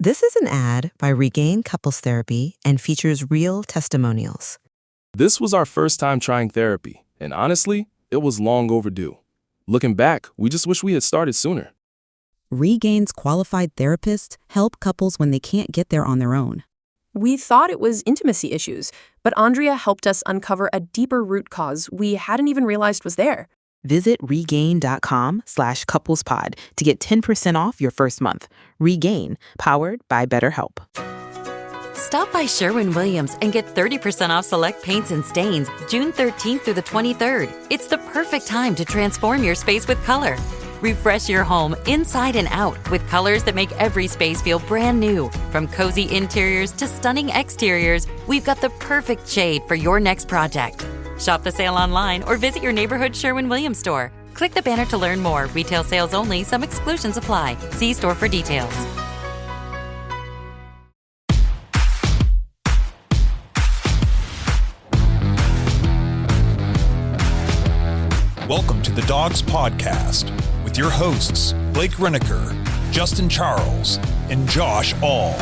This is an ad by Regain Couples Therapy and features real testimonials. This was our first time trying therapy, and honestly, it was long overdue. Looking back, we just wish we had started sooner. Regain's qualified therapists help couples when they can't get there on their own. We thought it was intimacy issues, but Andrea helped us uncover a deeper root cause we hadn't even realized was there. Visit regain.com/couplespod to get 10% off your first month. Regain, powered by BetterHelp. Stop by Sherwin-Williams and get 30% off select paints and stains June 13th through the 23rd. It's the perfect time to transform your space with color. Refresh your home inside and out with colors that make every space feel brand new. From cozy interiors to stunning exteriors, we've got the perfect shade for your next project. Shop the sale online or visit your neighborhood Sherwin-Williams store. Click the banner to learn more. Retail sales only. Some exclusions apply. See store for details. Welcome to the Dogs Podcast with your hosts, Blake Reneker, Justin Charles, and Josh All.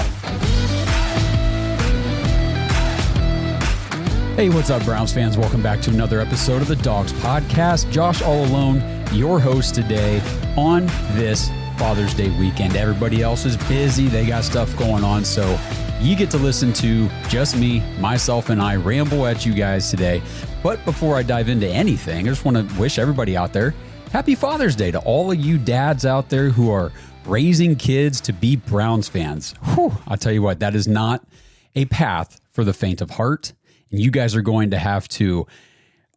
Hey, what's up, Browns fans? Welcome back to another episode of the Dogs Podcast. Josh all alone, your host today on this Father's Day weekend. Everybody else is busy. They got stuff going on, so you get to listen to just me, myself, and I ramble at you guys today. But before I dive into anything, I just want to wish everybody out there happy Father's Day to all of you dads out there who are raising kids to be Browns fans. Whew, I'll tell you what, that is not a path for the faint of heart. And you guys are going to have to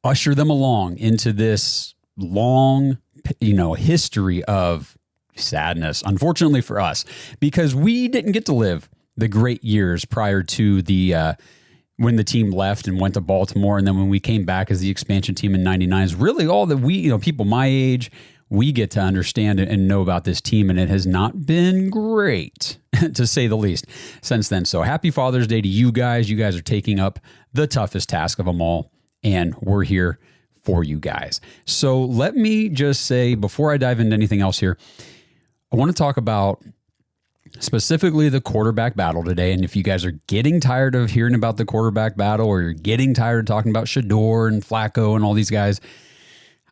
usher them along into this long, history of sadness, unfortunately for us, because we didn't get to live the great years prior to the when the team left and went to Baltimore. And then when we came back as the expansion team in 99 is really all that we, people my age, we get to understand and know about this team. And it has not been great, to say the least, since then. So happy Father's Day to you guys. You guys are taking up the toughest task of them all, and we're here for you guys. So let me just say, before I dive into anything else here, I want to talk about specifically the quarterback battle today. And if you guys are getting tired of hearing about the quarterback battle, or you're getting tired of talking about Shedeur and Flacco and all these guys,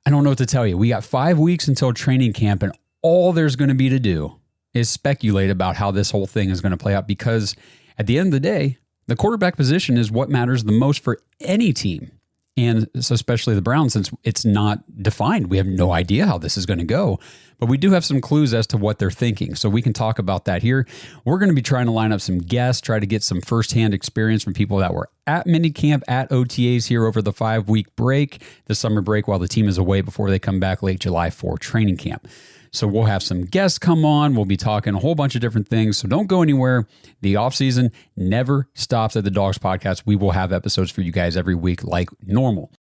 I don't know what to tell you. We got 5 weeks until training camp, and all there's going to be to do is speculate about how this whole thing is going to play out, because at the end of the day, the quarterback position is what matters the most for any team, and especially the Browns, since it's not defined. We have no idea how this is going to go, but we do have some clues as to what they're thinking, so we can talk about that here. We're going to be trying to line up some guests, try to get some firsthand experience from people that were at minicamp, at OTAs here over the 5-week break, the summer break, while the team is away before they come back late July for training camp. So we'll have some guests come on. We'll be talking a whole bunch of different things. So don't go anywhere. The offseason never stops at the Dogs Podcast. We will have episodes for you guys every week like normal.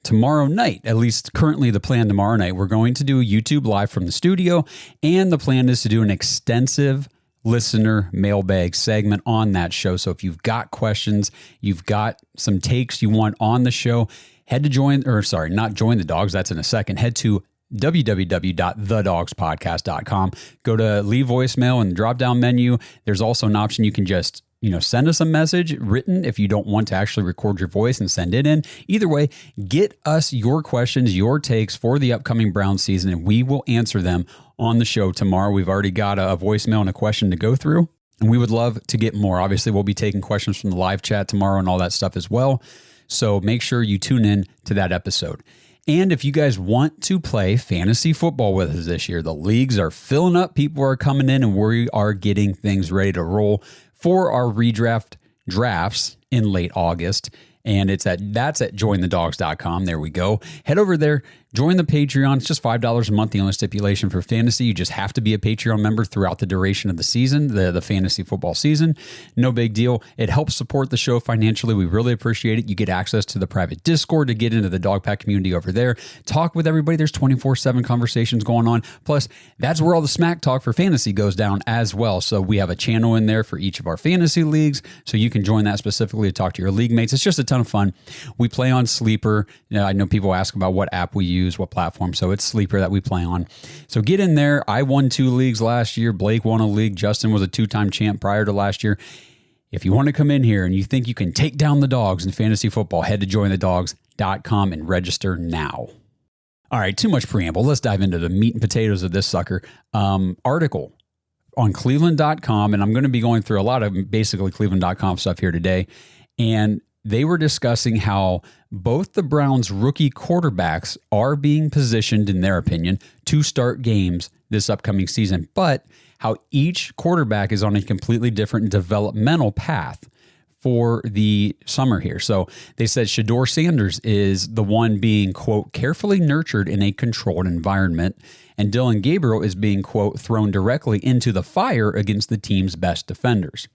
Tomorrow night, at least currently the plan tomorrow night, we're going to do a YouTube live from the studio. And the plan is to do an extensive listener mailbag segment on that show. So if you've got questions, you've got some takes you want on the show, head to not join the Dogs. That's in a second. Head to www.thedogspodcast.com. Go to leave voicemail in the drop-down menu. There's also an option you can just, send us a message written if you don't want to actually record your voice and send it in. Either way, get us your questions, your takes for the upcoming Browns season, and we will answer them on the show tomorrow. We've already got a voicemail and a question to go through, and we would love to get more. Obviously, we'll be taking questions from the live chat tomorrow and all that stuff as well. So make sure you tune in to that episode. And if you guys want to play fantasy football with us this year, the leagues are filling up, people are coming in, and we are getting things ready to roll for our redraft drafts in late August. And that's at jointhedogs.com. There we go. Head over there, join the Patreon. It's just $5 a month, the only stipulation for fantasy. You just have to be a Patreon member throughout the duration of the season, the fantasy football season. No big deal. It helps support the show financially. We really appreciate it. You get access to the private Discord to get into the Dog Pack community over there. Talk with everybody. There's 24/7 conversations going on. Plus, that's where all the smack talk for fantasy goes down as well. So we have a channel in there for each of our fantasy leagues. So you can join that specifically to talk to your league mates. It's just a ton of fun. We play on Sleeper. I know people ask about what app we use. use, what platform. So it's Sleeper that we play on. So get in there. I won 2 leagues last year. Blake won a league. Justin was a 2-time champ prior to last year. If you want to come in here and you think you can take down the dogs in fantasy football, head to jointhedogs.com and register now. All right, too much preamble. Let's dive into the meat and potatoes of this sucker. Article on cleveland.com, and I'm going to be going through a lot of basically cleveland.com stuff here today. And they were discussing how both the Browns' rookie quarterbacks are being positioned, in their opinion, to start games this upcoming season, but how each quarterback is on a completely different developmental path for the summer here. So they said Shedeur Sanders is the one being, quote, carefully nurtured in a controlled environment, and Dillon Gabriel is being, quote, thrown directly into the fire against the team's best defenders.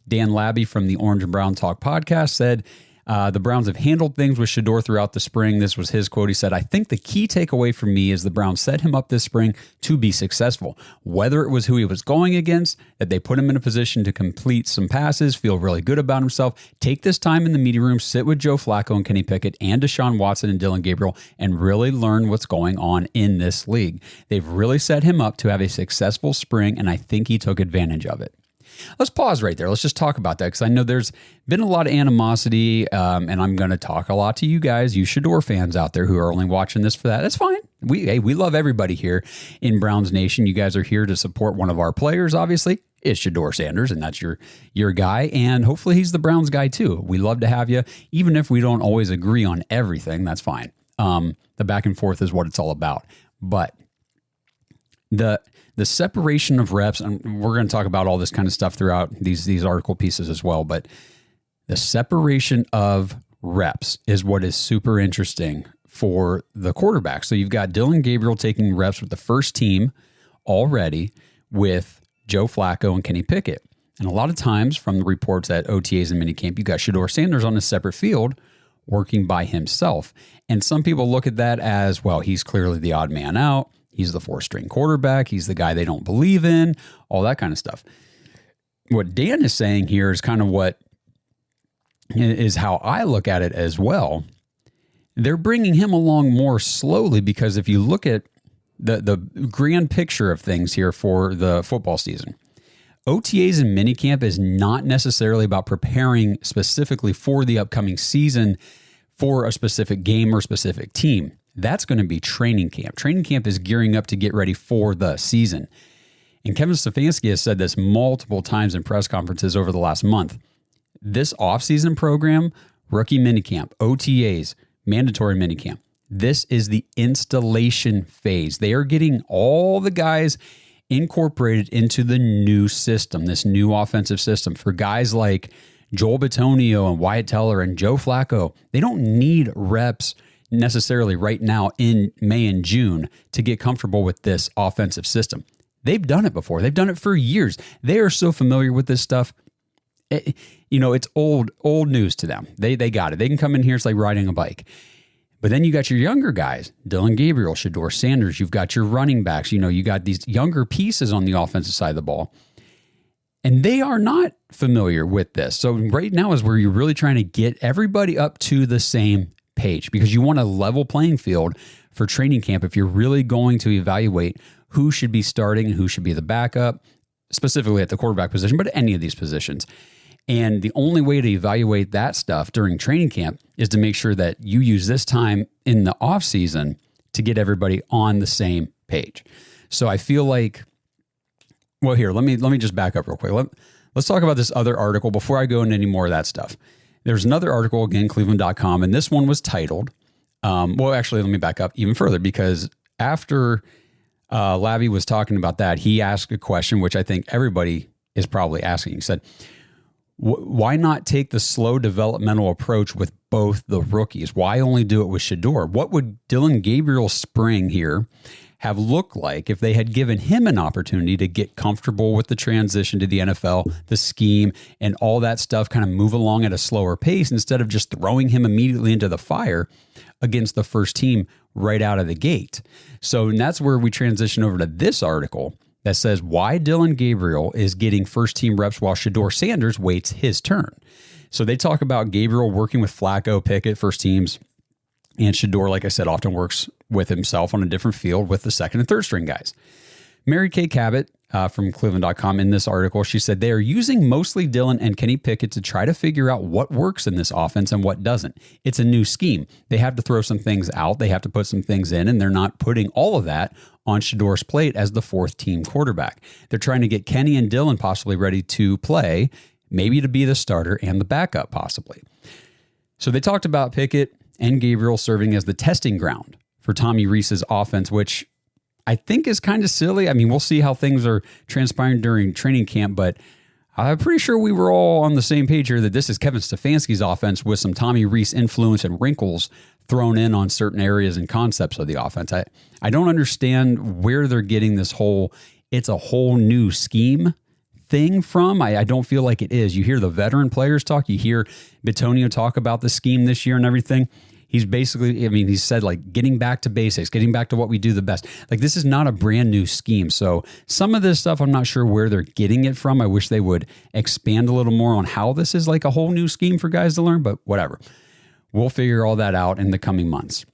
Dan Labby from the Orange and Brown Talk podcast said, the Browns have handled things with Shedeur throughout the spring. This was his quote. He said, I think the key takeaway for me is the Browns set him up this spring to be successful. Whether it was who he was going against, that they put him in a position to complete some passes, feel really good about himself, take this time in the media room, sit with Joe Flacco and Kenny Pickett and Deshaun Watson and Dillon Gabriel and really learn what's going on in this league. They've really set him up to have a successful spring, and I think he took advantage of it. Let's pause right there. Let's just talk about that because I know there's been a lot of animosity, and I'm going to talk a lot to you guys, you Shedeur fans out there who are only watching this for that. That's fine. We love everybody here in Browns Nation. You guys are here to support one of our players, obviously. Is Shedeur Sanders, and that's your guy, and hopefully he's the Browns guy too. We love to have you, even if we don't always agree on everything. That's fine. The back and forth is what it's all about. But the separation of reps, and we're going to talk about all this kind of stuff throughout these article pieces as well, but the separation of reps is what is super interesting for the quarterback. So you've got Dillon Gabriel taking reps with the first team already with Joe Flacco and Kenny Pickett. And a lot of times from the reports at OTAs and minicamp, you got Shedeur Sanders on a separate field working by himself. And some people look at that as, well, he's clearly the odd man out. He's the 4th-string quarterback. He's the guy they don't believe in, all that kind of stuff. What Dan is saying here is kind of what is how I look at it as well. They're bringing him along more slowly because if you look at the grand picture of things here for the football season, OTAs and minicamp is not necessarily about preparing specifically for the upcoming season for a specific game or specific team. That's going to be training camp. Training camp is gearing up to get ready for the season. And Kevin Stefanski has said this multiple times in press conferences over the last month. This offseason program, rookie minicamp, OTAs, mandatory minicamp, this is the installation phase. They are getting all the guys incorporated into the new system, this new offensive system. For guys like Joel Bitonio and Wyatt Teller and Joe Flacco, they don't need reps necessarily right now in May and June to get comfortable with this offensive system. They've done it before. They've done it for years. They are so familiar with this stuff. It's old news to them. They got it. They can come in here. It's like riding a bike. But then you got your younger guys, Dillon Gabriel, Shedeur Sanders. You've got your running backs. You got these younger pieces on the offensive side of the ball. And they are not familiar with this. So right now is where you're really trying to get everybody up to the same page because you want a level playing field for training camp if you're really going to evaluate who should be starting and who should be the backup, specifically at the quarterback position, but any of these positions. And the only way to evaluate that stuff during training camp is to make sure that you use this time in the off season to get everybody on the same page. So I feel like, well, here, let me just back up real quick. Let's talk about this other article before I go into any more of that stuff. There's another article, again, cleveland.com, and this one was titled, actually, let me back up even further because after Labby was talking about that, he asked a question, which I think everybody is probably asking. He said, why not take the slow developmental approach with both the rookies? Why only do it with Shedeur? What would Dillon Gabriel's spring here have looked like if they had given him an opportunity to get comfortable with the transition to the NFL, the scheme, and all that stuff, kind of move along at a slower pace instead of just throwing him immediately into the fire against the first team right out of the gate? So that's where we transition over to this article that says why Dillon Gabriel is getting first team reps while Shedeur Sanders waits his turn. So they talk about Gabriel working with Flacco, Pickett, first teams, and Shedeur, like I said, often works with himself on a different field with the second and third string guys. Mary Kay Cabot from Cleveland.com in this article, she said they are using mostly Dillon and Kenny Pickett to try to figure out what works in this offense and what doesn't. It's a new scheme. They have to throw some things out. They have to put some things in, and they're not putting all of that on Shedeur's plate as the fourth team quarterback. They're trying to get Kenny and Dillon possibly ready to play, maybe to be the starter and the backup possibly. So they talked about Pickett and Gabriel serving as the testing ground for Tommy Rees's offense, which I think is kind of silly. I mean, we'll see how things are transpiring during training camp, but I'm pretty sure we were all on the same page here that this is Kevin Stefanski's offense with some Tommy Rees influence and wrinkles thrown in on certain areas and concepts of the offense. I don't understand where they're getting this whole, it's a whole new scheme thing from. I don't feel like it is. You hear the veteran players talk. You hear Bitonio talk about the scheme this year and everything. He's basically, I mean, he said like getting back to basics, getting back to what we do the best. Like this is not a brand new scheme. So some of this stuff, I'm not sure where they're getting it from. I wish they would expand a little more on how this is like a whole new scheme for guys to learn, but whatever. We'll figure all that out in the coming months.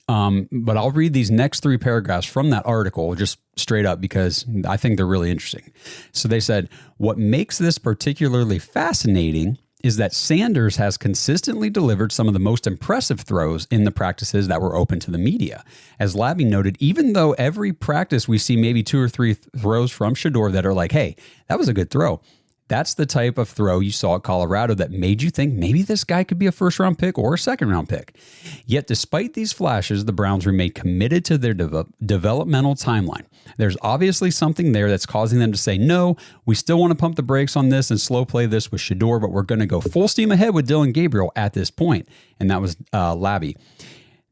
But I'll read these next 3 paragraphs from that article just straight up because I think they're really interesting. So they said, what makes this particularly fascinating is that Sanders has consistently delivered some of the most impressive throws in the practices that were open to the media. As Labby noted, even though every practice we see maybe 2 or 3 throws from Shedeur that are like, hey, that was a good throw. That's the type of throw you saw at Colorado that made you think maybe this guy could be a first-round pick or a second-round pick. Yet despite these flashes, the Browns remain committed to their developmental timeline. There's obviously something there that's causing them to say, no, we still want to pump the brakes on this and slow play this with Shedeur, but we're going to go full steam ahead with Dillon Gabriel at this point. And that was Labby.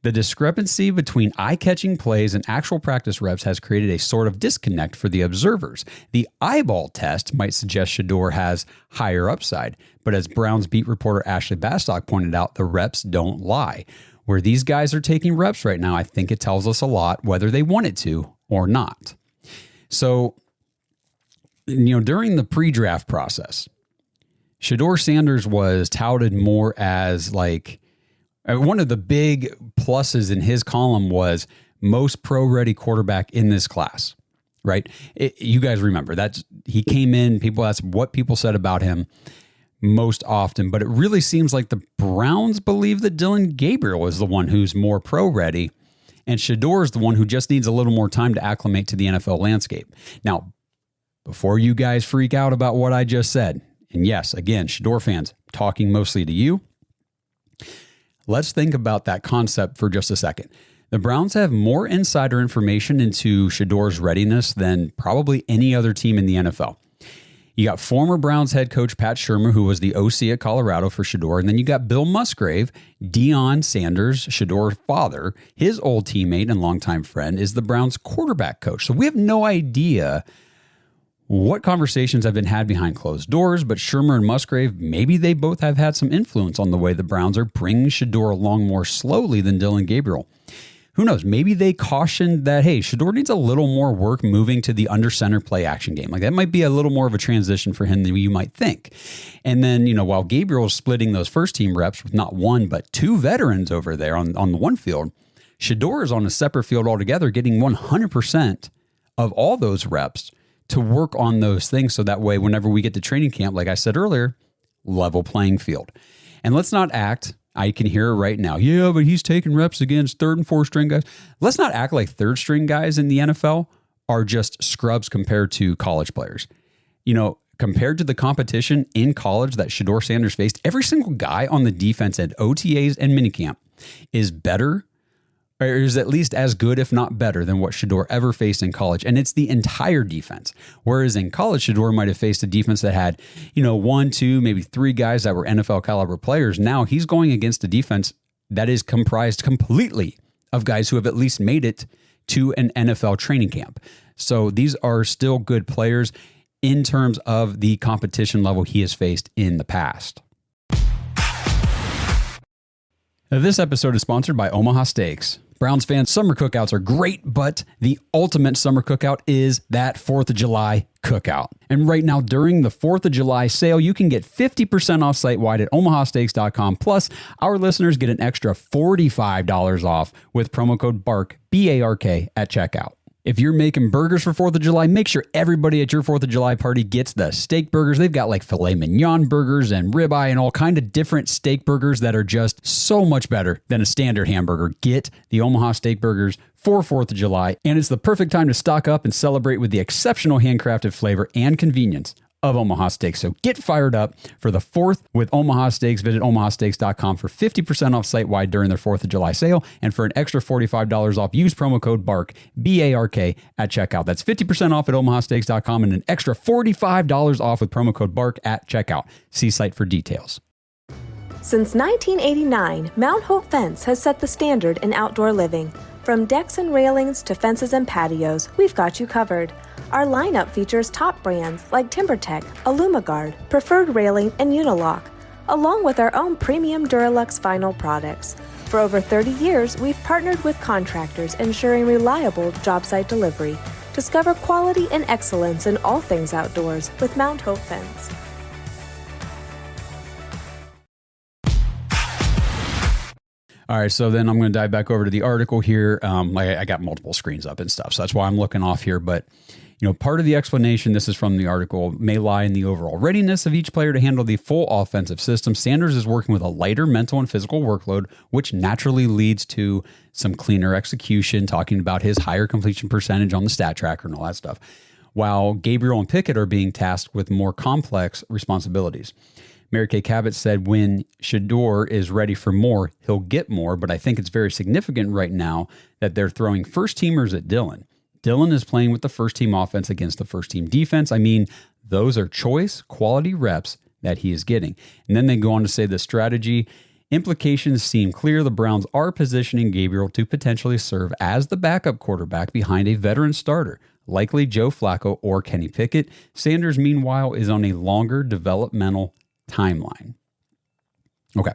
The discrepancy between eye-catching plays and actual practice reps has created a sort of disconnect for the observers. The eyeball test might suggest Shedeur has higher upside, but as Browns beat reporter Ashley Bastock pointed out, the reps don't lie. Where these guys are taking reps right now, I think it tells us a lot whether they want it to or not. So, during the pre-draft process, Shedeur Sanders was touted more as like, one of the big pluses in his column was most pro-ready quarterback in this class, right? You guys remember that he came in, that's what people said about him most often, but it really seems like the Browns believe that Dillon Gabriel is the one who's more pro-ready, and Shedeur is the one who just needs a little more time to acclimate to the NFL landscape. Now, before you guys freak out about what I just said, and yes, again, Shedeur fans, talking mostly to you, let's think about that concept for just a second. The Browns have more insider information into Shedeur's readiness than probably any other team in the NFL. You got former Browns head coach Pat Shurmur, who was the OC at Colorado for Shedeur, and then you got Bill Musgrave, Deion Sanders, Shedeur's father. His old teammate and longtime friend is the Browns quarterback coach. So we have no idea what conversations have been had behind closed doors, but Shurmur and Musgrave, maybe they both have had some influence on the way the Browns are bringing Shedeur along more slowly than Dillon Gabriel. Who knows? Maybe they cautioned that, hey, Shedeur needs a little more work moving to the under center play action game. Like that might be a little more of a transition for him than you might think. And then, while Gabriel is splitting those first team reps with not 1, but 2 veterans over there on the one field, Shedeur is on a separate field altogether, getting 100% of all those reps to work on those things. So that way, whenever we get to training camp, like I said earlier, level playing field. And let's not act, I can hear it right now. Yeah, but he's taking reps against 3rd and 4th string guys. Let's not act like 3rd string guys in the NFL are just scrubs compared to college players. Compared to the competition in college that Shedeur Sanders faced, every single guy on the defense at OTAs and minicamp is better, or is at least as good, if not better, than what Shedeur ever faced in college. And it's the entire defense. Whereas in college, Shedeur might have faced a defense that had, 1, 2, maybe 3 guys that were NFL caliber players. Now he's going against a defense that is comprised completely of guys who have at least made it to an NFL training camp. So these are still good players in terms of the competition level he has faced in the past. Now, this episode is sponsored by Omaha Steaks. Browns fans, summer cookouts are great, but the ultimate summer cookout is that 4th of July cookout. And right now, during the 4th of July sale, you can get 50% off site-wide at omahasteaks.com. Plus, our listeners get an extra $45 off with promo code BARK, B-A-R-K, at checkout. If you're making burgers for 4th of July, make sure everybody at your 4th of July party gets the steak burgers. They've got like filet mignon burgers and ribeye and all kind of different steak burgers that are just so much better than a standard hamburger. Get the Omaha Steak Burgers for 4th of July, and it's the perfect time to stock up and celebrate with the exceptional handcrafted flavor and convenience of Omaha Steaks. So get fired up for the 4th with Omaha Steaks. Visit omahasteaks.com for 50% off site-wide during their 4th of July sale. And for an extra $45 off, use promo code BARK, B-A-R-K, at checkout. That's 50% off at omahasteaks.com and an extra $45 off with promo code BARK at checkout. See site for details. Since 1989, Mount Hope Fence has set the standard in outdoor living. From decks and railings to fences and patios, we've got you covered. Our lineup features top brands like TimberTech, AlumaGuard, Preferred Railing, and Unilock, along with our own premium Duralux vinyl products. For over 30 years, we've partnered with contractors ensuring reliable job site delivery. Discover quality and excellence in all things outdoors with Mount Hope Fence. All right, so then I'm going to dive back over to the article here. I got multiple screens up and stuff, so that's why I'm looking off here. But, you know, part of the explanation, this is from the article, may lie in the overall readiness of each player to handle the full offensive system. Sanders is working with a lighter mental and physical workload, which naturally leads to some cleaner execution, talking about his higher completion percentage on the stat tracker and all that stuff, while Gabriel and Pickett are being tasked with more complex responsibilities. Mary Kay Cabot said, when Shedeur is ready for more, he'll get more, but I think it's very significant right now that they're throwing first-teamers at Dillon. Dillon is playing with the first-team offense against the first-team defense. I mean, those are choice, quality reps that he is getting. And then they go on to say the strategy implications seem clear. The Browns are positioning Gabriel to potentially serve as the backup quarterback behind a veteran starter, likely Joe Flacco or Kenny Pickett. Sanders, meanwhile, is on a longer developmental timeline. Okay.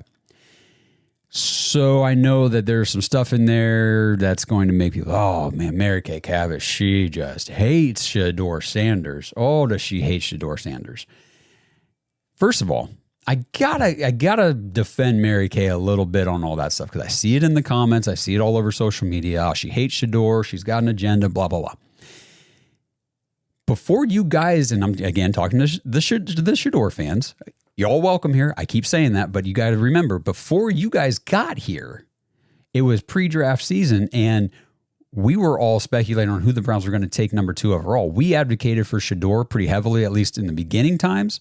So I know that there's some stuff in there that's going to make people, oh man, Mary Kay Cabot, she just hates Shedeur Sanders. Oh, does she hate Shedeur Sanders? First of all, I gotta defend Mary Kay a little bit on all that stuff because I see it in the comments. I see it all over social media. Oh, she hates Shedeur. She's got an agenda, blah, blah, blah. Before you guys, and I'm again talking to the Shedeur fans, you're all welcome here. I keep saying that, but you got to remember, before you guys got here, it was pre-draft season, and we were all speculating on who the Browns were going to take number 2 overall. We advocated for Shedeur pretty heavily, at least in the beginning times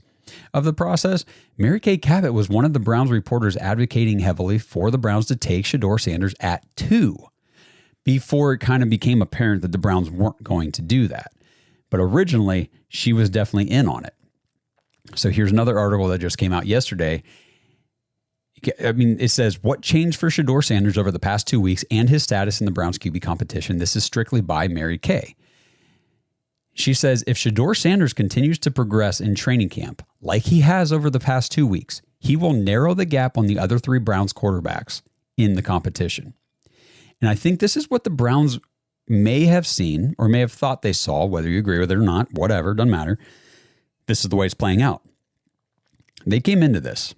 of the process. Mary Kay Cabot was one of the Browns reporters advocating heavily for the Browns to take Shedeur Sanders at 2 before it kind of became apparent that the Browns weren't going to do that. But originally, she was definitely in on it. So here's another article that just came out yesterday. I mean, it says, what changed for Shedeur Sanders over the past 2 weeks and his status in the Browns QB competition? This is strictly by Mary Kay. She says, if Shedeur Sanders continues to progress in training camp like he has over the past 2 weeks, he will narrow the gap on the other 3 Browns quarterbacks in the competition. And I think this is what the Browns may have seen or may have thought they saw, whether you agree with it or not, whatever, doesn't matter. This is the way it's playing out. They came into this.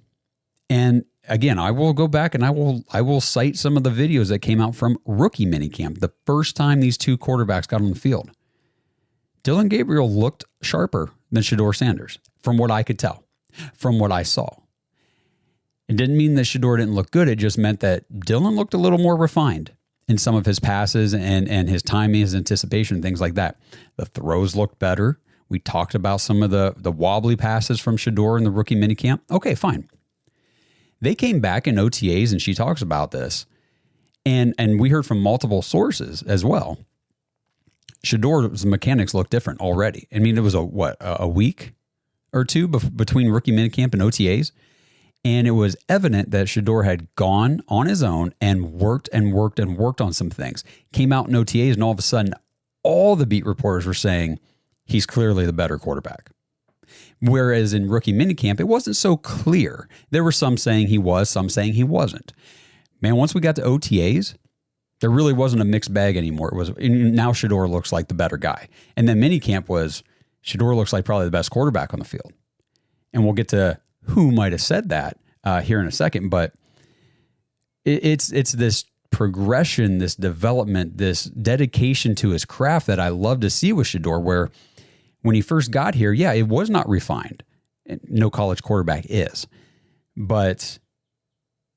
And again, I will go back and I will cite some of the videos that came out from rookie minicamp, the first time these 2 quarterbacks got on the field. Dillon Gabriel looked sharper than Shedeur Sanders, from what I could tell, from what I saw. It didn't mean that Shedeur didn't look good. It just meant that Dillon looked a little more refined in some of his passes and his timing, his anticipation, things like that. The throws looked better. We talked about some of the wobbly passes from Shedeur in the rookie minicamp. Okay, fine. They came back in OTAs, and she talks about this. And we heard from multiple sources as well. Shedeur's mechanics look different already. I mean, it was a week or 2 between rookie minicamp and OTAs. And it was evident that Shedeur had gone on his own and worked on some things. Came out in OTAs, and all of a sudden, all the beat reporters were saying, he's clearly the better quarterback. Whereas in rookie minicamp, it wasn't so clear. There were some saying he was, some saying he wasn't. Man, once we got to OTAs, There really wasn't a mixed bag anymore. It was now Shedeur looks like the better guy. And then minicamp was Shedeur looks like probably the best quarterback on the field. And we'll get to who might have said that here in a second. But it's this progression, this development, this dedication to his craft that I love to see with Shedeur, where when he first got here, yeah, it was not refined. No college quarterback is. But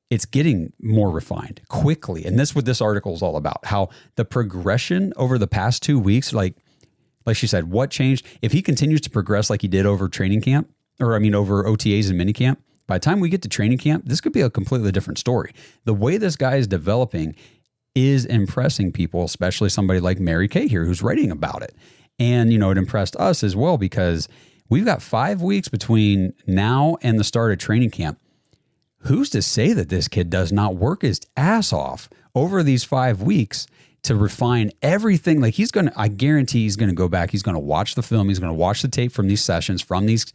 it's getting more refined quickly. And that's what this article is all about, how the progression over the past 2 weeks, like she said, what changed? If he continues to progress like he did over training camp, over OTAs and minicamp, by the time we get to training camp, this could be a completely different story. The way this guy is developing is impressing people, especially somebody like Mary Kay here who's writing about it. And, it impressed us as well because we've got 5 weeks between now and the start of training camp. Who's to say that this kid does not work his ass off over these 5 weeks to refine everything? Like I guarantee he's going to go back. He's going to watch the film. He's going to watch the tape from these sessions, from these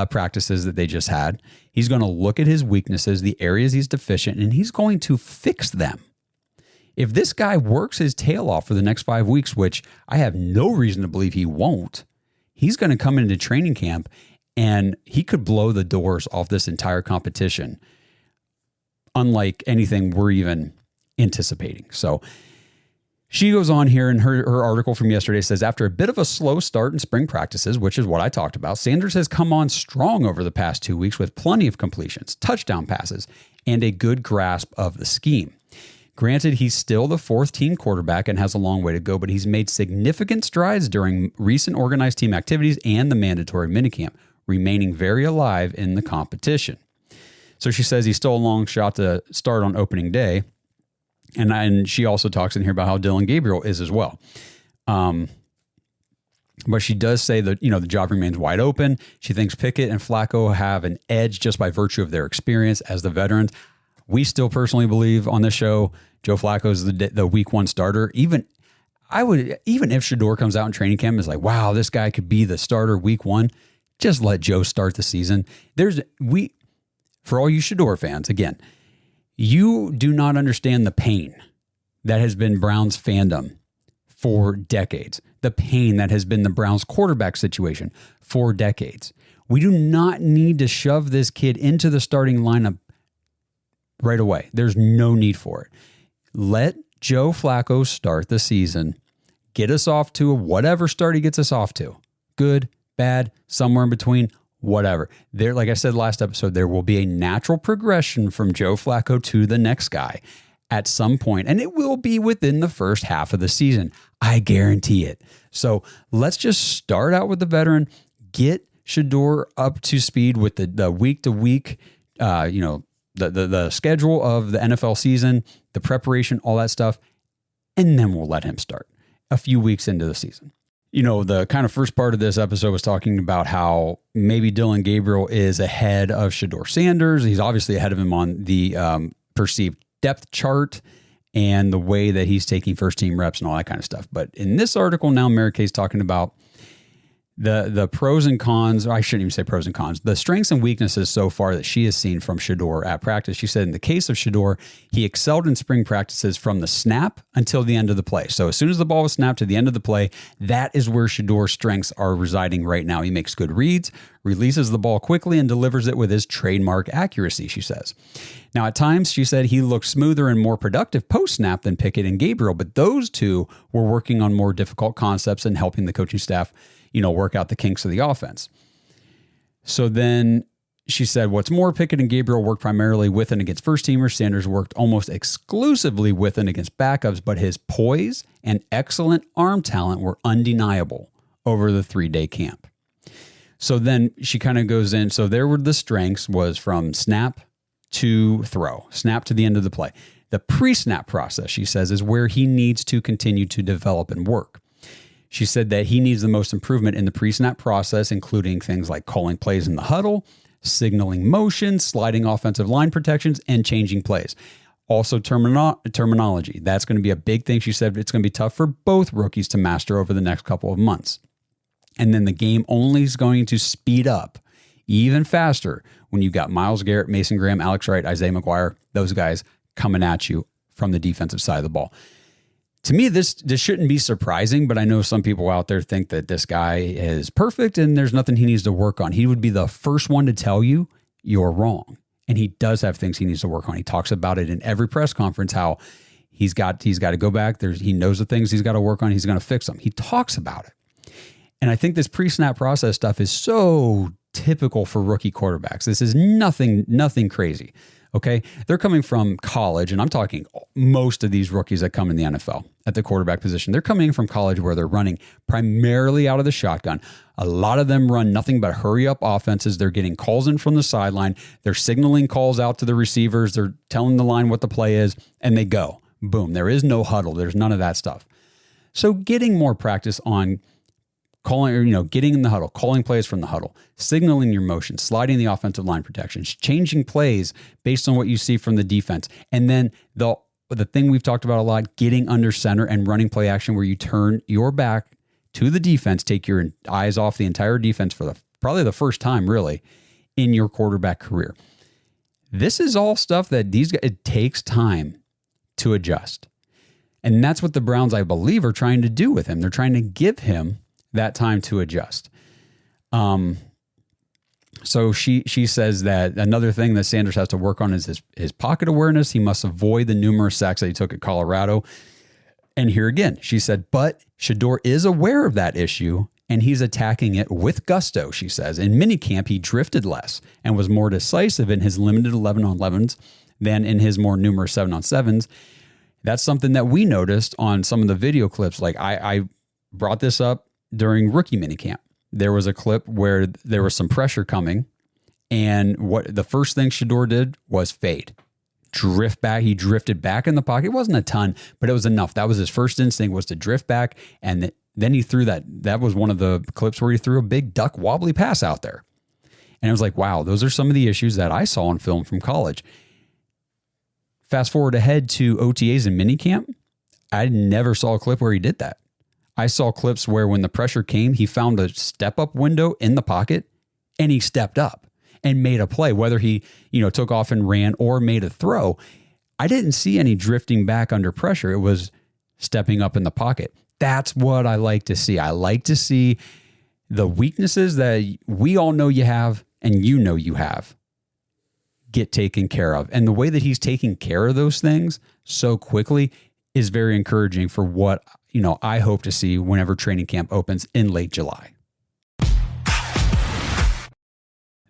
practices that they just had. He's going to look at his weaknesses, the areas he's deficient, and he's going to fix them. If this guy works his tail off for the next 5 weeks, which I have no reason to believe he won't, he's going to come into training camp and he could blow the doors off this entire competition, unlike anything we're even anticipating. So she goes on here, and her article from yesterday says, after a bit of a slow start in spring practices, which is what I talked about, Sanders has come on strong over the past 2 weeks with plenty of completions, touchdown passes, and a good grasp of the scheme. Granted, he's still the fourth team quarterback and has a long way to go, but he's made significant strides during recent organized team activities and the mandatory minicamp, remaining very alive in the competition. So she says he's still a long shot to start on opening day. And she also talks in here about how Dillon Gabriel is as well. But she does say that, the job remains wide open. She thinks Pickett and Flacco have an edge just by virtue of their experience as the veterans. We still personally believe on this show, Joe Flacco is the week one starter. Even if Shedeur comes out in training camp and is like, wow, this guy could be the starter week one, just let Joe start the season. For all you Shedeur fans, again, you do not understand the pain that has been Browns fandom for decades. The pain that has been the Browns quarterback situation for decades. We do not need to shove this kid into the starting lineup right away. There's no need for it. Let Joe Flacco start the season. Get us off to whatever start he gets us off to. Good, bad, somewhere in between. Whatever. There, like I said last episode, there will be a natural progression from Joe Flacco to the next guy at some point, and it will be within the first half of the season. I guarantee it. So let's just start out with the veteran, get Shedeur up to speed with the week-to-week, the schedule of the NFL season, the preparation, all that stuff, and then we'll let him start a few weeks into the season. The kind of first part of this episode was talking about how maybe Dillon Gabriel is ahead of Shedeur Sanders. He's obviously ahead of him on the perceived depth chart and the way that he's taking first team reps and all that kind of stuff. But in this article now, Mary Kay's talking about the pros and cons, or I shouldn't even say pros and cons, the strengths and weaknesses so far that she has seen from Shedeur at practice. She said in the case of Shedeur, he excelled in spring practices from the snap until the end of the play. So as soon as the ball was snapped to the end of the play, that is where Shedeur's strengths are residing right now. He makes good reads, releases the ball quickly, and delivers it with his trademark accuracy, she says. Now, at times, she said he looked smoother and more productive post-snap than Pickett and Gabriel, but those two were working on more difficult concepts and helping the coaching staff work out the kinks of the offense. So then she said, what's more, Pickett and Gabriel worked primarily with and against first teamers. Sanders worked almost exclusively with and against backups, but his poise and excellent arm talent were undeniable over the 3-day camp. So then she kind of goes in. So there were the strengths was from snap to throw, snap to the end of the play. The pre-snap process, she says, is where he needs to continue to develop and work. She said that he needs the most improvement in the pre-snap process, including things like calling plays in the huddle, signaling motion, sliding offensive line protections, and changing plays. Also terminology. That's going to be a big thing. She said it's going to be tough for both rookies to master over the next couple of months. And then the game only is going to speed up even faster when you've got Myles Garrett, Mason Graham, Alex Wright, Isaiah McGuire, those guys coming at you from the defensive side of the ball. To me, this shouldn't be surprising, but I know some people out there think that this guy is perfect and there's nothing he needs to work on. He would be the first one to tell you you're wrong. And he does have things he needs to work on. He talks about it in every press conference, how he's got to go back. He knows the things he's got to work on. He's going to fix them. He talks about it. And I think this pre-snap process stuff is so typical for rookie quarterbacks. This is nothing crazy. Okay. They're coming from college, and I'm talking most of these rookies that come in the NFL at the quarterback position. They're coming from college where they're running primarily out of the shotgun. A lot of them run nothing but hurry up offenses. They're getting calls in from the sideline. They're signaling calls out to the receivers. They're telling the line what the play is, and they go. Boom. There is no huddle. There's none of that stuff. So getting more practice on getting in the huddle, calling plays from the huddle, signaling your motion, sliding the offensive line protections, changing plays based on what you see from the defense. And then the thing we've talked about a lot, getting under center and running play action where you turn your back to the defense, take your eyes off the entire defense for probably the first time really in your quarterback career. This is all stuff that it takes time to adjust. And that's what the Browns, I believe, are trying to do with him. They're trying to give him that time to adjust. So she says that another thing that Sanders has to work on is his pocket awareness. He must avoid the numerous sacks that he took at Colorado. And here again, she said, but Shedeur is aware of that issue and he's attacking it with gusto, she says. In minicamp, he drifted less and was more decisive in his limited 11-on-11s than in his more numerous 7-on-7s. That's something that we noticed on some of the video clips. Like I brought this up during rookie minicamp. There was a clip where there was some pressure coming, and what the first thing Shedeur did was fade. Drift back. He drifted back in the pocket. It wasn't a ton, but it was enough. That was his first instinct, was to drift back, and then he threw that. That was one of the clips where he threw a big duck wobbly pass out there. And I was like, wow, those are some of the issues that I saw on film from college. Fast forward ahead to OTAs and minicamp, I never saw a clip where he did that. I saw clips where when the pressure came, he found a step-up window in the pocket and he stepped up and made a play, whether he, took off and ran or made a throw. I didn't see any drifting back under pressure. It was stepping up in the pocket. That's what I like to see. I like to see the weaknesses that we all know you have and you have get taken care of. And the way that he's taking care of those things so quickly is very encouraging for what I hope to see whenever training camp opens in late July.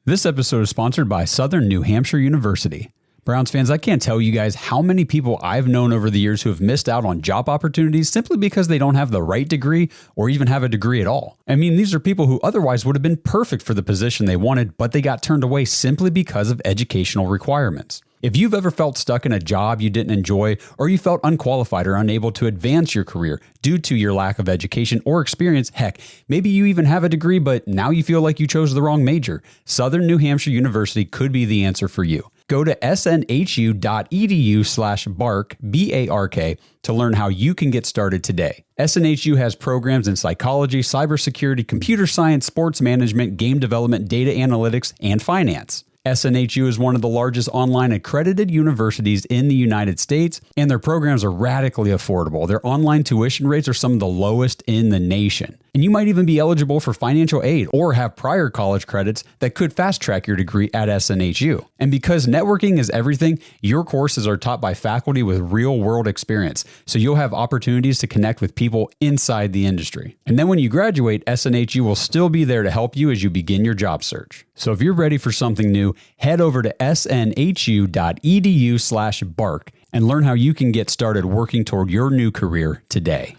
This episode is sponsored by Southern New Hampshire University. Browns fans, I can't tell you guys how many people I've known over the years who have missed out on job opportunities simply because they don't have the right degree or even have a degree at all. I mean, these are people who otherwise would have been perfect for the position they wanted, but they got turned away simply because of educational requirements. If you've ever felt stuck in a job you didn't enjoy, or you felt unqualified or unable to advance your career due to your lack of education or experience, heck, maybe you even have a degree, but now you feel like you chose the wrong major, Southern New Hampshire University could be the answer for you. Go to snhu.edu/bark, B-A-R-K, to learn how you can get started today. SNHU has programs in psychology, cybersecurity, computer science, sports management, game development, data analytics, and finance. SNHU is one of the largest online accredited universities in the United States, and their programs are radically affordable. Their online tuition rates are some of the lowest in the nation. And you might even be eligible for financial aid or have prior college credits that could fast track your degree at SNHU. And because networking is everything, your courses are taught by faculty with real world experience, so you'll have opportunities to connect with people inside the industry. And then when you graduate, SNHU will still be there to help you as you begin your job search. So if you're ready for something new, head over to snhu.edu/bark and learn how you can get started working toward your new career today.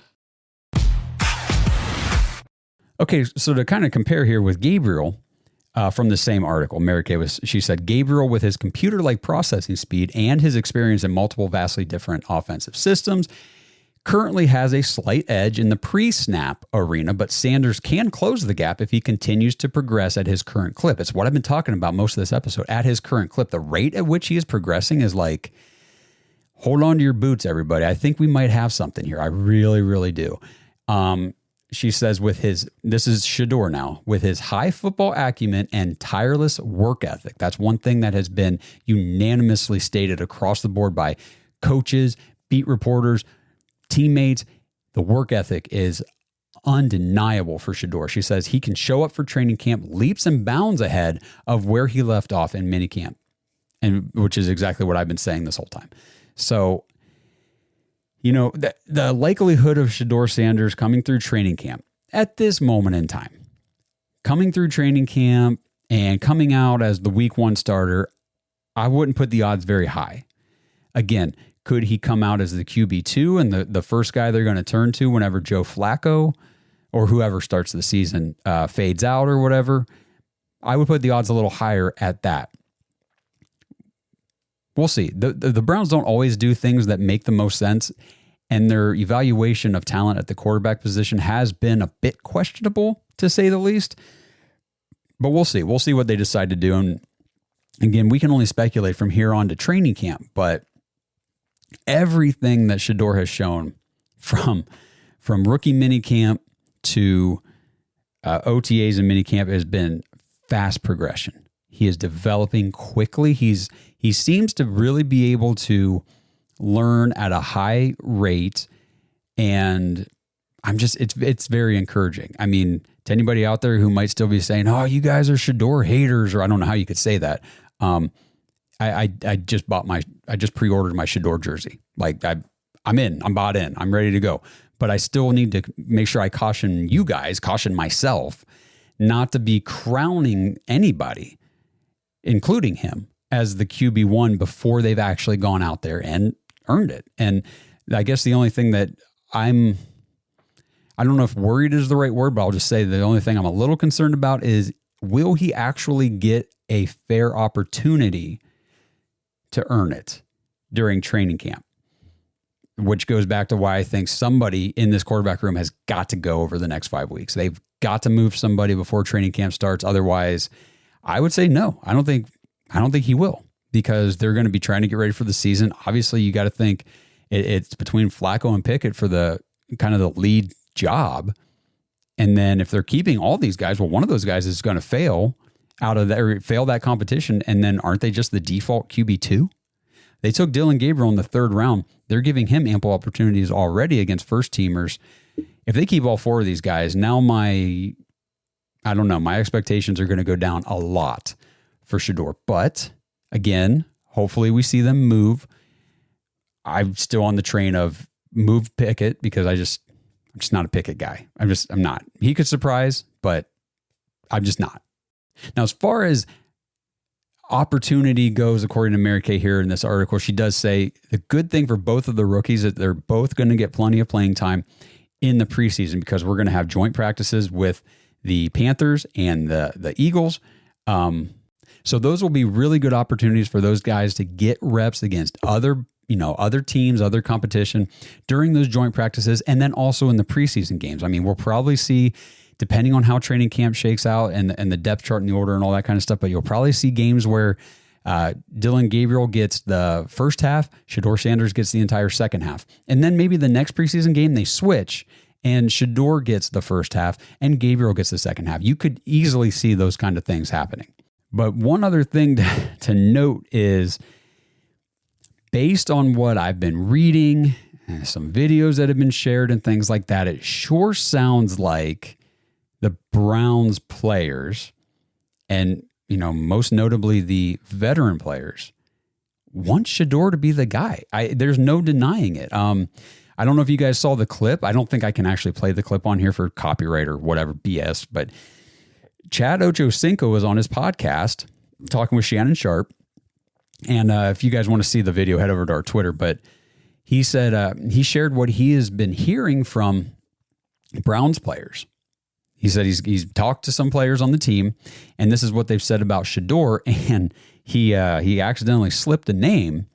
Okay, so to kind of compare here with Gabriel from the same article, Mary Kay she said, Gabriel, with his computer-like processing speed and his experience in multiple vastly different offensive systems, currently has a slight edge in the pre-snap arena, but Sanders can close the gap if he continues to progress at his current clip. It's what I've been talking about most of this episode. At his current clip, the rate at which he is progressing is like, hold on to your boots, everybody. I think we might have something here. I really, really do. She says this is Shedeur now, with his high football acumen and tireless work ethic. That's one thing that has been unanimously stated across the board by coaches, beat reporters, teammates. The work ethic is undeniable for Shedeur. She says he can show up for training camp leaps and bounds ahead of where he left off in minicamp, and which is exactly what I've been saying this whole time. So, the likelihood of Shedeur Sanders coming through training camp at this moment in time, coming through training camp and coming out as the week 1 starter, I wouldn't put the odds very high. Again, could he come out as the QB2 and the first guy they're going to turn to whenever Joe Flacco or whoever starts the season fades out or whatever? I would put the odds a little higher at that. We'll see. The Browns don't always do things that make the most sense, and their evaluation of talent at the quarterback position has been a bit questionable, to say the least. But we'll see. We'll see what they decide to do. And again, we can only speculate from here on to training camp, but everything that Shedeur has shown from rookie minicamp to OTAs and minicamp has been fast progression. He is developing quickly. He seems to really be able to learn at a high rate, and it's very encouraging. I mean, to anybody out there who might still be saying, "Oh, you guys are Shedeur haters," or I don't know how you could say that. I just pre-ordered my Shedeur jersey. Like I'm bought in, I'm ready to go. But I still need to make sure I caution you guys, caution myself, not to be crowning anybody, including him, as the QB1 before they've actually gone out there and earned it. And I guess the only thing that I don't know if worried is the right word, but I'll just say the only thing I'm a little concerned about is, will he actually get a fair opportunity to earn it during training camp? Which goes back to why I think somebody in this quarterback room has got to go over the next 5 weeks. They've got to move somebody before training camp starts. Otherwise, I would say no. I don't think he will, because they're going to be trying to get ready for the season. Obviously, you got to think it's between Flacco and Pickett for the kind of the lead job. And then if they're keeping all these guys, well, one of those guys is going to fail that competition. And then aren't they just the default QB2? They took Dillon Gabriel in the 3rd round. They're giving him ample opportunities already against first teamers. If they keep all 4 of these guys, now my expectations are going to go down a lot for Shedeur. But again, hopefully we see them move. I'm still on the train of move Pickett, because I'm just not a Pickett guy. I'm not. He could surprise, but I'm just not. Now, as far as opportunity goes, according to Mary Kay here in this article, she does say the good thing for both of the rookies is that they're both going to get plenty of playing time in the preseason, because we're going to have joint practices with the Panthers and the Eagles. So those will be really good opportunities for those guys to get reps against other teams, other competition during those joint practices, and then also in the preseason games. I mean, we'll probably see, depending on how training camp shakes out and the depth chart and the order and all that kind of stuff, but you'll probably see games where Dillon Gabriel gets the first half, Shedeur Sanders gets the entire second half. And then maybe the next preseason game, they switch and Shedeur gets the first half and Gabriel gets the second half. You could easily see those kind of things happening. But one other thing to note is, based on what I've been reading, and some videos that have been shared and things like that, it sure sounds like the Browns players, and most notably the veteran players, want Shedeur to be the guy. There's no denying it. I don't know if you guys saw the clip. I don't think I can actually play the clip on here for copyright or whatever BS, but Chad Ochocinco was on his podcast talking with Shannon Sharp. And if you guys want to see the video, head over to our Twitter. But he said he shared what he has been hearing from Browns players. He said he's talked to some players on the team, and this is what they've said about Shedeur. And he accidentally slipped a name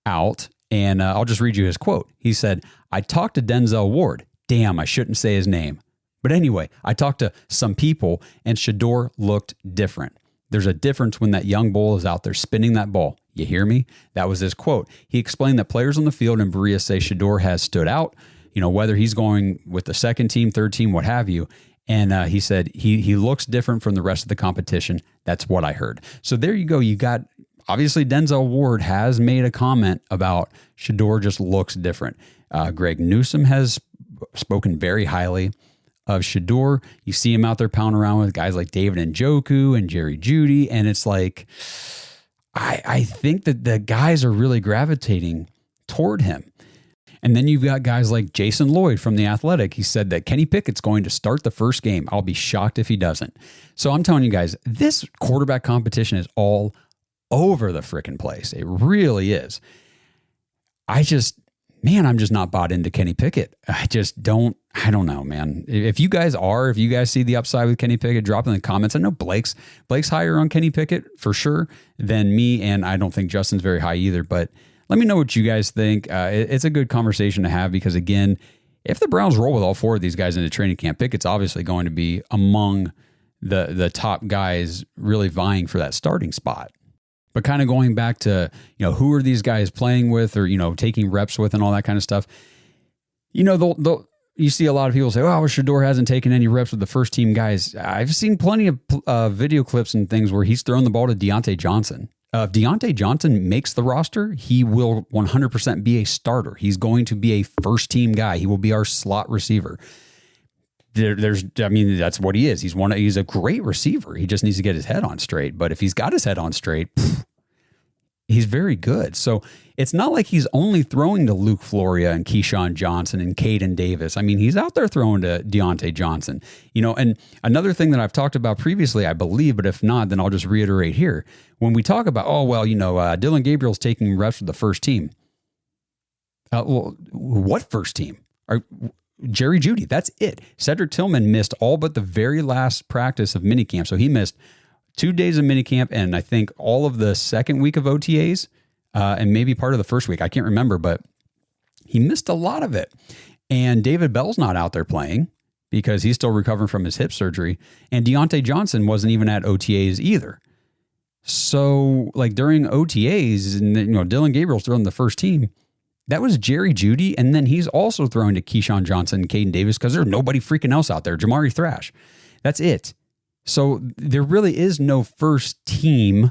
out, and I'll just read you his quote. He said, "I talked to Denzel Ward. Damn, I shouldn't say his name. But anyway, I talked to some people, and Shedeur looked different. There's a difference when that young bull is out there spinning that ball. You hear me?" That was his quote. He explained that players on the field in Berea say Shedeur has stood out, whether he's going with the second team, third team, what have you. And he said he looks different from the rest of the competition. That's what I heard. So there you go. You got, obviously, Denzel Ward has made a comment about Shedeur just looks different. Greg Newsome has spoken very highly of Shedeur. You see him out there pounding around with guys like David Njoku and Jerry Jeudy, and it's like, I think that the guys are really gravitating toward him. And then you've got guys like Jason Lloyd from The Athletic. He said that Kenny Pickett's going to start the first game. I'll be shocked if he doesn't. So I'm telling you guys, this quarterback competition is all over the frickin' place. It really is. I'm just not bought into Kenny Pickett. I don't know, man. If you guys see the upside with Kenny Pickett, drop in the comments. I know Blake's higher on Kenny Pickett for sure than me, and I don't think Justin's very high either, but let me know what you guys think. It's a good conversation to have because, again, if the Browns roll with all four of these guys into training camp, Pickett's obviously going to be among the top guys really vying for that starting spot. But kind of going back to, who are these guys playing with or, taking reps with and all that kind of stuff. You see a lot of people say, oh, Shedeur hasn't taken any reps with the first team guys. I've seen plenty of video clips and things where he's thrown the ball to Diontae Johnson. If Diontae Johnson makes the roster, he will 100% be a starter. He's going to be a first-team guy. He will be our slot receiver. That's what he is. He's a great receiver. He just needs to get his head on straight. But if he's got his head on straight, he's very good. So it's not like he's only throwing to Luke Floria and Keyshawn Johnson and Caden Davis. He's out there throwing to Diontae Johnson. And another thing that I've talked about previously, I believe, but if not, then I'll just reiterate here. When we talk about, Dillon Gabriel's taking reps with the first team. What first team? Jerry Jeudy, that's it. Cedric Tillman missed all but the very last practice of minicamp. So he missed 2 days of minicamp and I think all of the second week of OTAs and maybe part of the first week. I can't remember, but he missed a lot of it. And David Bell's not out there playing because he's still recovering from his hip surgery. And Diontae Johnson wasn't even at OTAs either. So during OTAs, and Dillon Gabriel's throwing the first team, that was Jerry Jeudy, and then he's also throwing to Keyshawn Johnson and Caden Davis because there's nobody freaking else out there. Jamari Thrash. That's it. So there really is no first team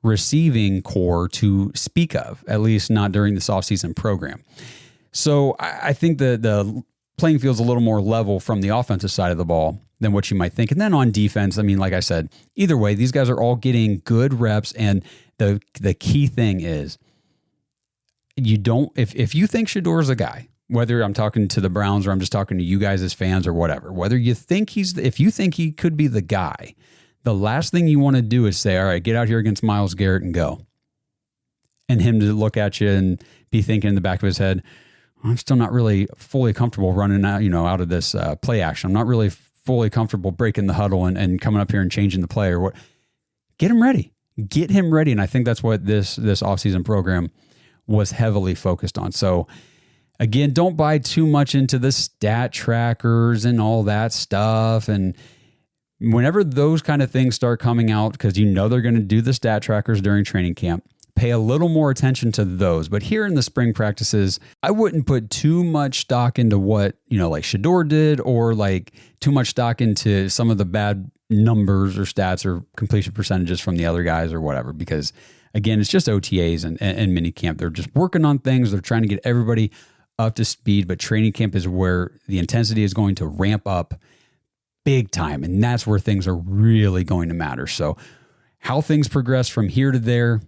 receiving core to speak of, at least not during this offseason program. So I think the playing field's a little more level from the offensive side of the ball than what you might think. And then on defense, like I said, either way, these guys are all getting good reps. And the key thing is if you think Shedeur is a guy, whether I'm talking to the Browns or I'm just talking to you guys as fans or whatever, whether you think if you think he could be the guy, the last thing you want to do is say, all right, get out here against Myles Garrett and go. And him to look at you and be thinking in the back of his head, I'm still not really fully comfortable running out, out of this play action. I'm not really fully comfortable breaking the huddle and coming up here and changing the play or what. Get him ready. Get him ready. And I think that's what this offseason program was heavily focused on. So again, don't buy too much into the stat trackers and all that stuff. And whenever those kind of things start coming out, because they're going to do the stat trackers during training camp, pay a little more attention to those. But here in the spring practices, I wouldn't put too much stock into what, like Shedeur did, or too much stock into some of the bad numbers or stats or completion percentages from the other guys or whatever, because again, it's just OTAs and minicamp. They're just working on things. They're trying to get everybody up to speed, but training camp is where the intensity is going to ramp up big time. And that's where things are really going to matter. So how things progress from here to there,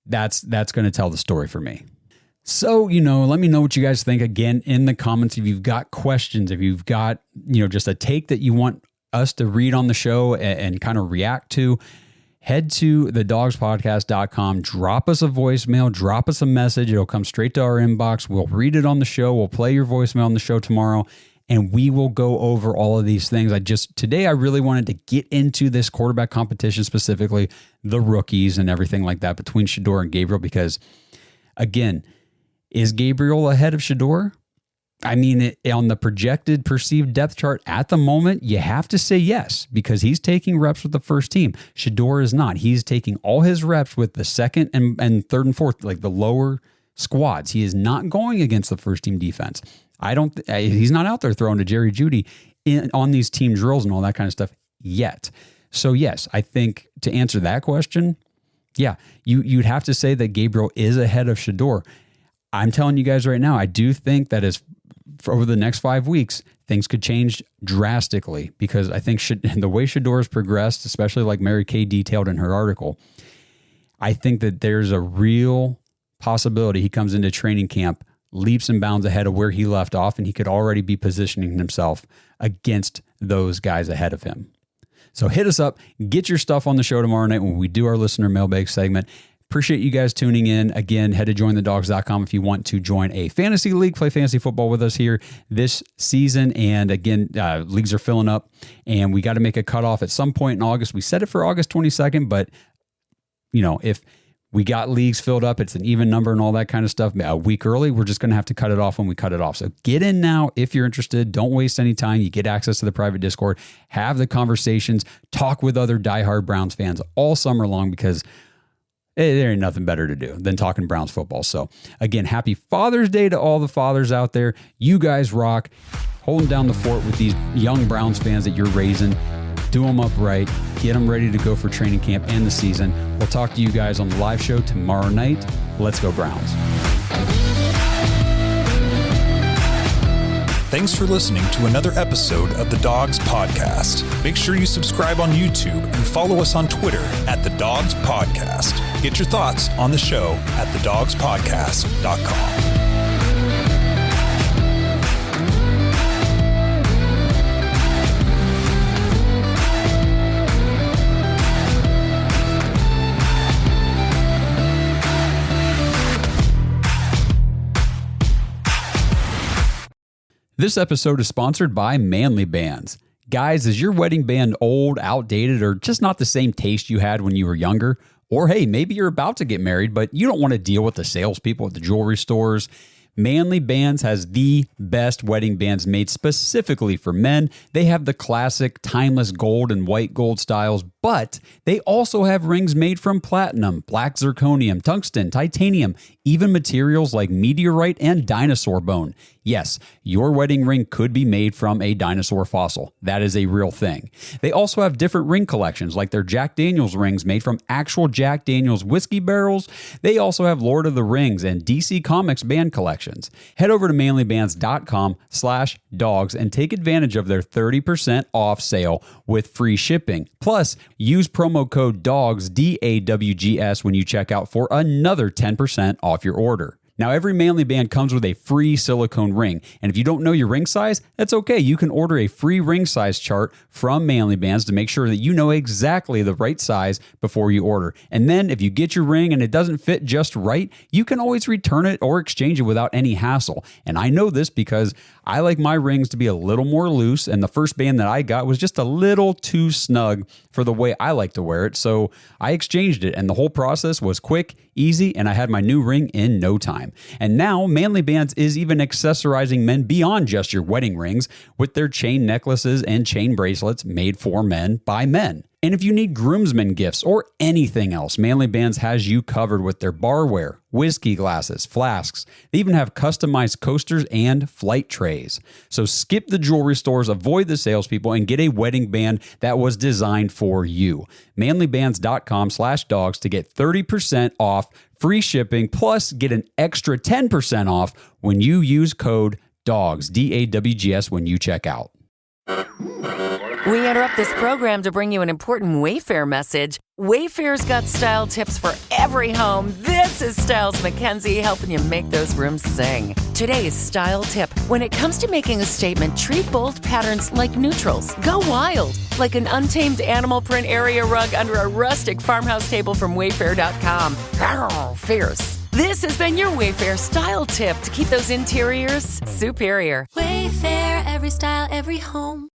that's going to tell the story for me. So, let me know what you guys think again in the comments. If you've got questions, if you've got, just a take that you want us to read on the show and kind of react to, head to thedogspodcast.com, drop us a voicemail, drop us a message. It'll come straight to our inbox. We'll read it on the show. We'll play your voicemail on the show tomorrow, and we will go over all of these things. Today I really wanted to get into this quarterback competition, specifically the rookies and everything like that between Shedeur and Gabriel, because again, is Gabriel ahead of Shedeur? On the projected perceived depth chart at the moment, you have to say yes, because he's taking reps with the first team. Shedeur is not. He's taking all his reps with the second and third and fourth, the lower squads. He is not going against the first team defense. He's not out there throwing to Jerry Jeudy on these team drills and all that kind of stuff yet. So yes, I think to answer that question, yeah, you'd have to say that Gabriel is ahead of Shedeur. I'm telling you guys right now, I do think that for over the next 5 weeks, things could change drastically, because I think the way Shedeur has progressed, especially like Mary Kay detailed in her article, I think that there's a real possibility he comes into training camp leaps and bounds ahead of where he left off, and he could already be positioning himself against those guys ahead of him. So hit us up, get your stuff on the show tomorrow night when we do our listener mailbag segment. Appreciate you guys tuning in. Again, head to jointhedogs.com if you want to join a fantasy league, play fantasy football with us here this season. And again, leagues are filling up, and we got to make a cutoff at some point in August. We set it for August 22nd, but if we got leagues filled up, it's an even number and all that kind of stuff. A week early, we're just going to have to cut it off when we cut it off. So get in now if you're interested. Don't waste any time. You get access to the private Discord. Have the conversations. Talk with other diehard Browns fans all summer long, because there ain't nothing better to do than talking Browns football. So again, happy Father's Day to all the fathers out there. You guys rock. Holding down the fort with these young Browns fans that you're raising. Do them up right. Get them ready to go for training camp and the season. We'll talk to you guys on the live show tomorrow night. Let's go Browns. Thanks for listening to another episode of the Dogs Podcast. Make sure you subscribe on YouTube and follow us on Twitter at the Dogs Podcast. Get your thoughts on the show at thedogspodcast.com. This episode is sponsored by Manly Bands. Guys, is your wedding band old, outdated, or just not the same taste you had when you were younger? Or hey, maybe you're about to get married, but you don't want to deal with the salespeople at the jewelry stores. Manly Bands has the best wedding bands made specifically for men. They have the classic, timeless gold and white gold styles, but they also have rings made from platinum, black zirconium, tungsten, titanium, even materials like meteorite and dinosaur bone. Yes, your wedding ring could be made from a dinosaur fossil. That is a real thing. They also have different ring collections, like their Jack Daniels rings made from actual Jack Daniels whiskey barrels. They also have Lord of the Rings and DC Comics band collections. Head over to manlybands.com/dogs and take advantage of their 30% off sale with free shipping. Plus, use promo code DAWGS, DAWGS, when you check out for another 10% off your order. Now, every Manly Band comes with a free silicone ring, and if you don't know your ring size, that's okay. You can order a free ring size chart from Manly Bands to make sure that you know exactly the right size before you order. And then if you get your ring and it doesn't fit just right, you can always return it or exchange it without any hassle. And I know this because I like my rings to be a little more loose, and the first band that I got was just a little too snug for the way I like to wear it, so I exchanged it, and the whole process was quick, easy, and I had my new ring in no time. And now, Manly Bands is even accessorizing men beyond just your wedding rings with their chain necklaces and chain bracelets made for men by men. And if you need groomsmen gifts or anything else, Manly Bands has you covered with their barware, whiskey glasses, flasks. They even have customized coasters and flight trays. So skip the jewelry stores, avoid the salespeople, and get a wedding band that was designed for you. Manlybands.com/dogs to get 30% off, free shipping, plus get an extra 10% off when you use code DAWGS, DAWGS, when you check out. We interrupt this program to bring you an important Wayfair message. Wayfair's got style tips for every home. This is Styles McKenzie helping you make those rooms sing. Today's style tip: when it comes to making a statement, treat bold patterns like neutrals. Go wild, like an untamed animal print area rug under a rustic farmhouse table from Wayfair.com. Arr, fierce. This has been your Wayfair style tip to keep those interiors superior. Wayfair, every style, every home.